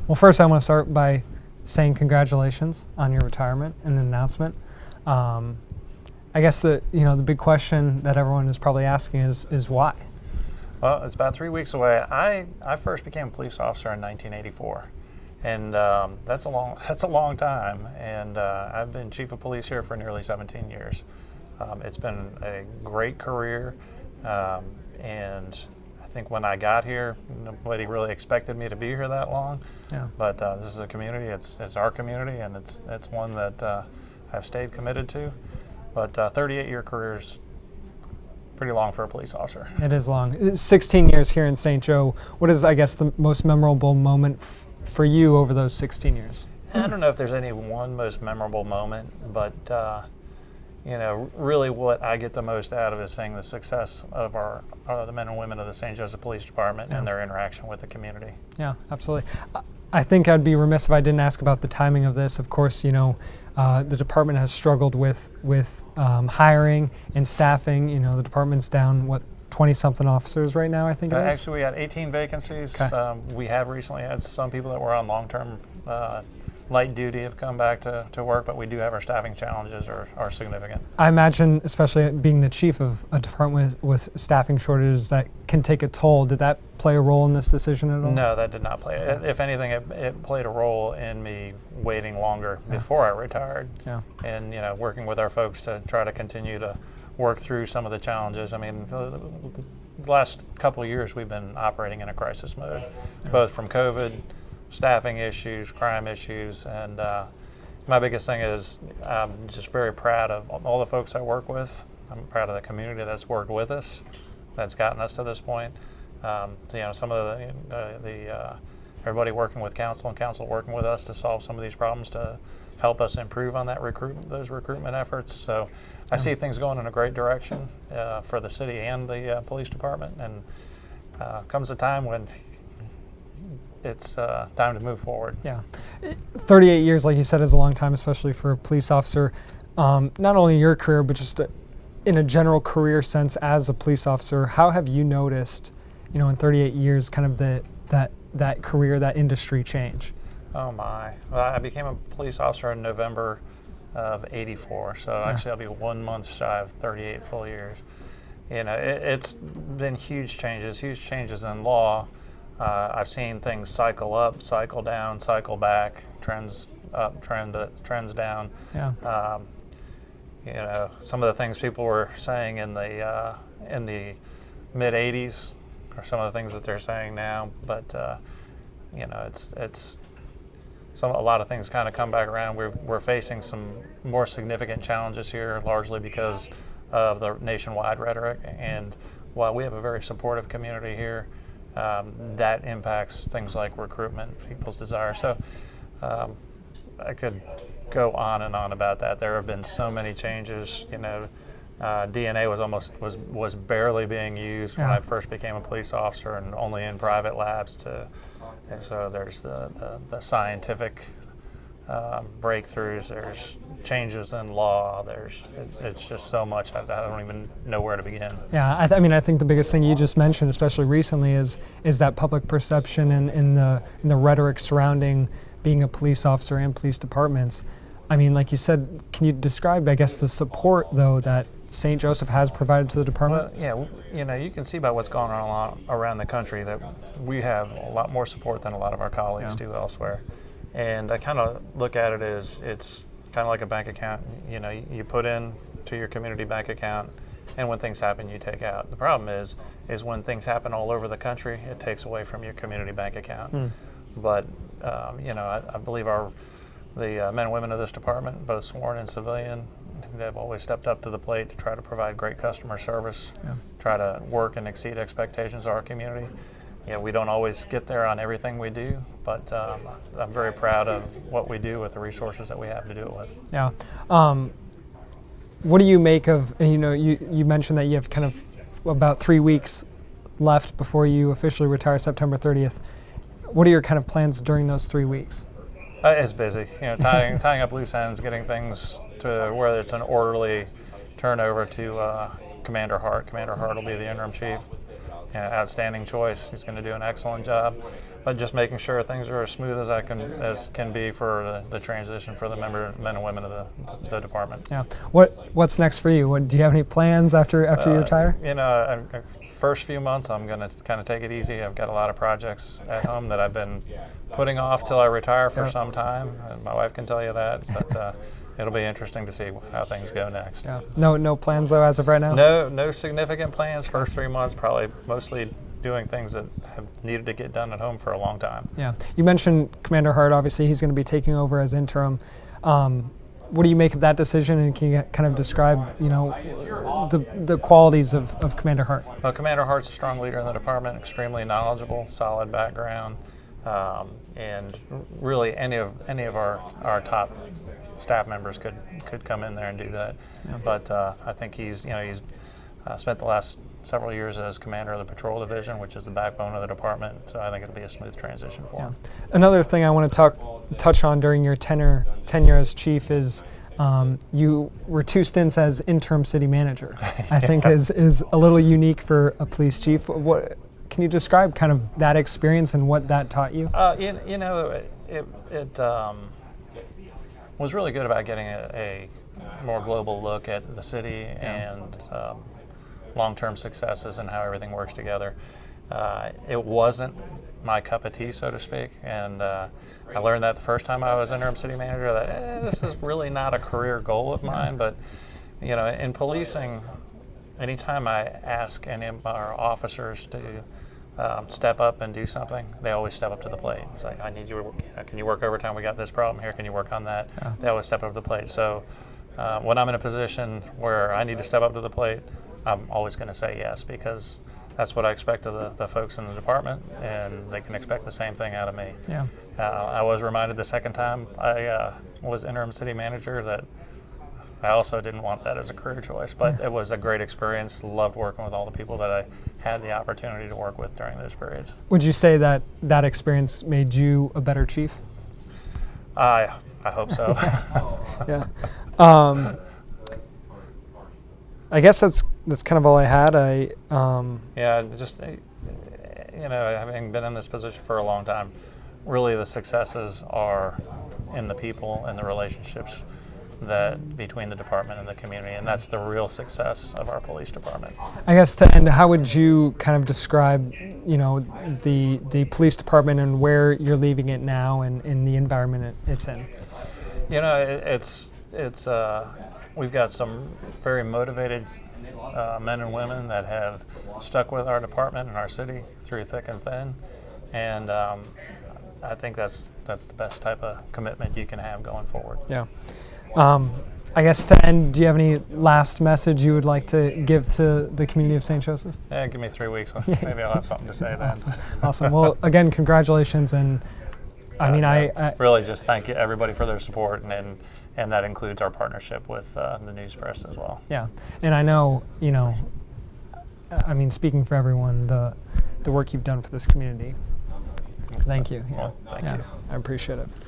Well, first I want to start by saying congratulations on your retirement and the announcement. I guess the big question that everyone is probably asking is why? Well, it's about 3 weeks away. I first became a police officer in 1984, and that's a long time. And I've been chief of police here for nearly 17 years. It's been a great career, and I think when I got here, nobody really expected me to be here that long. Yeah. But this is a community. It's our community, and it's one that I've stayed committed to. But 38-year career is pretty long for a police officer. It is long. It's 16 years here in St. Joe. What is, I guess, the most memorable moment for you over those 16 years? I don't know if there's any one most memorable moment, but really what I get the most out of is seeing the success of the men and women of the St. Joseph Police Department and their interaction with the community. Yeah, absolutely. I think I'd be remiss if I didn't ask about the timing of this. Of course, the department has struggled with hiring and staffing. The department's down, 20-something officers right now, I think it is? Actually, we had 18 vacancies. Okay. We have recently had some people that were on long-term light duty have come back to work, but we do have our staffing challenges are significant. I imagine, especially being the chief of a department with staffing shortages, that can take a toll. Did that play a role in this decision at all? No, that did not play. If anything, it played a role in me waiting longer before I retired, and working with our folks to try to continue to work through some of the challenges. I mean, the last couple of years we've been operating in a crisis mode, both from COVID, staffing issues, crime issues, and my biggest thing is I'm just very proud of all the folks I work with. I'm proud of the community that's worked with us, that's gotten us to this point. Some of the everybody working with council and council working with us to solve some of these problems to help us improve on those recruitment efforts. So I see things going in a great direction for the city and the police department, and comes a time when it's time to move forward. Yeah. 38 years, like you said, is a long time, especially for a police officer. Not only your career, but just in a general career sense as a police officer, how have you noticed, in 38 years, kind of that career, that industry change? Oh my. Well, I became a police officer in November of '84, so actually I'll be 1 month shy of 38 full years. It's been huge changes in law. I've seen things cycle up, cycle down, cycle back, trends up, trends down. Yeah. Some of the things people were saying in the mid '80s are some of the things that they're saying now. But it's a lot of things kind of come back around. We're facing some more significant challenges here, largely because of the nationwide rhetoric. And while we have a very supportive community here, that impacts things like recruitment, people's desire. So I could go on and on about that. There have been so many changes. DNA was barely being used when I first became a police officer, and only in private labs. And so there's the scientific breakthroughs. There's changes in law. It's just so much. I don't even know where to begin. Yeah, I think the biggest thing you just mentioned, especially recently, is that public perception and in the rhetoric surrounding being a police officer and police departments. I mean, like you said, can you describe, I guess, the support though that St. Joseph has provided to the department? Well, you can see by what's going on around the country that we have a lot more support than a lot of our colleagues do elsewhere. And I kind of look at it as it's kind of like a bank account. You put in to your community bank account, and when things happen, you take out. The problem is when things happen all over the country, it takes away from your community bank account. But I believe the men and women of this department, both sworn and civilian, they've always stepped up to the plate to try to provide great customer service, try to work and exceed expectations of our community. We don't always get there on everything we do, but I'm very proud of what we do with the resources that we have to do it with. Yeah. What do you make of, you mentioned that you have kind of about 3 weeks left before you officially retire September 30th. What are your kind of plans during those 3 weeks? It's busy. Tying up loose ends, getting things to where it's an orderly turnover to Commander Hart. Commander Hart will be the interim chief. Outstanding choice. He's going to do an excellent job. but just making sure things are as smooth as can be for the transition for the men and women of the department. Yeah. What's next for you? Do you have any plans after you retire? You know, first few months I'm going to kind of take it easy. I've got a lot of projects at home that I've been putting off till I retire for some time, and my wife can tell you that. But it'll be interesting to see how things go next. Yeah. No plans though as of right now? No significant plans. First 3 months, probably mostly doing things that have needed to get done at home for a long time. Yeah. You mentioned Commander Hart. Obviously, he's going to be taking over as interim. What do you make of that decision, and can you kind of describe, the qualities of Commander Hart? Well, Commander Hart's a strong leader in the department, extremely knowledgeable, solid background, and really any of our top staff members could come in there and do that. Yeah. But I think he's spent the last several years as commander of the patrol division, which is the backbone of the department. So I think it'll be a smooth transition for him. Another thing I want to touch on during your tenure as chief is you were 2 stints as interim city manager. I think is a little unique for a police chief. What can you describe kind of that experience and what that taught you? It was really good about getting a more global look at the city and long-term successes and how everything works together. It wasn't my cup of tea, so to speak, and I learned that the first time I was interim city manager, that this is really not a career goal of mine. But in policing, anytime I ask any of our officers to step up and do something, they always step up to the plate. It's like, I need you, can you work overtime? We got this problem here, can you work on that? Yeah. They always step up to the plate. So when I'm in a position where I need to step up to the plate, I'm always going to say yes, because that's what I expect of the folks in the department, and they can expect the same thing out of me. Yeah. I was reminded the second time I was interim city manager that I also didn't want that as a career choice, but it was a great experience. Loved working with all the people that I had the opportunity to work with during those periods. Would you say that experience made you a better chief? I hope so. Yeah. I guess that's kind of all I had. Just having been in this position for a long time, really the successes are in the people and the relationships that between the department and the community, and that's the real success of our police department. I guess to end, how would you kind of describe, the police department and where you're leaving it now and in the environment it's in? We've got some very motivated men and women that have stuck with our department and our city through thick and thin, and I think that's the best type of commitment you can have going forward. Yeah. I guess to end, do you have any last message you would like to give to the community of St. Joseph? Yeah, give me 3 weeks. Maybe I'll have something to say then. Awesome. Well, again, congratulations, and I really just thank you everybody for their support, and that includes our partnership with the News Press as well. Yeah, and I know, speaking for everyone, the work you've done for this community. Thank you. Well, thank you. I appreciate it.